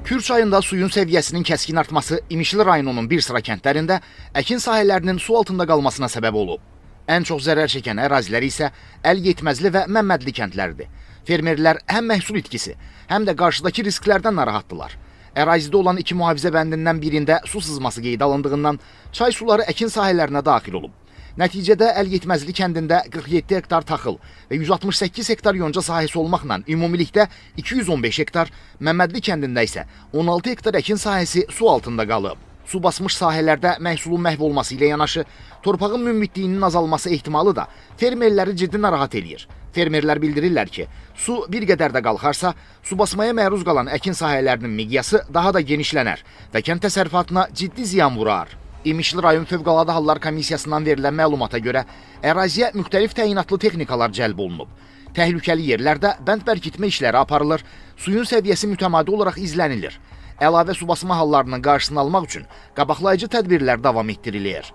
Kür çayında suyun səviyyəsinin kəskin artması İmişli rayonunun bir sıra kəndlərində əkin sahələrinin su altında qalmasına səbəb olub. Ən çox zərər çəkən ərazilər isə Əlgetməzli və Məmmədli kəndləridir. Fermerlər həm məhsul itkisi, həm də qarşıdakı risklərdən narahatdılar. Ərazidə olan iki mühafizə bəndindən birində su sızması qeydə alındığından çay suları əkin sahələrinə daxil olub. Nəticədə Əlgetməzli kəndində 47 hektar taxıl və 168 hektar yonca sahəsi olmaqla ümumilikdə 215 hektar, Məmmədli kəndində isə 16 hektar əkin sahəsi su altında qalıb. Su basmış sahələrdə məhsulun məhv olması ilə yanaşı, torpağın münbitliyinin azalması ehtimalı da fermerləri ciddi narahat eləyir. Fermerlər bildirirlər ki, su bir qədər də qalxarsa, su basmaya məruz qalan əkin sahələrinin miqyası daha da genişlənər və kənd təsərrüfatına ciddi ziyan vurar. İmişli rayon Fövqəladə Hallar Komissiyasından verilən məlumata görə əraziyə müxtəlif təyinatlı texnikalar cəlb olunub. Təhlükəli yerlərdə bənd bərkitmə işləri aparılır, suyun səviyyəsi mütəmadi olaraq izlənilir. Əlavə su basma hallarının qarşısını almaq üçün qabaqlayıcı tədbirlər davam etdirilir.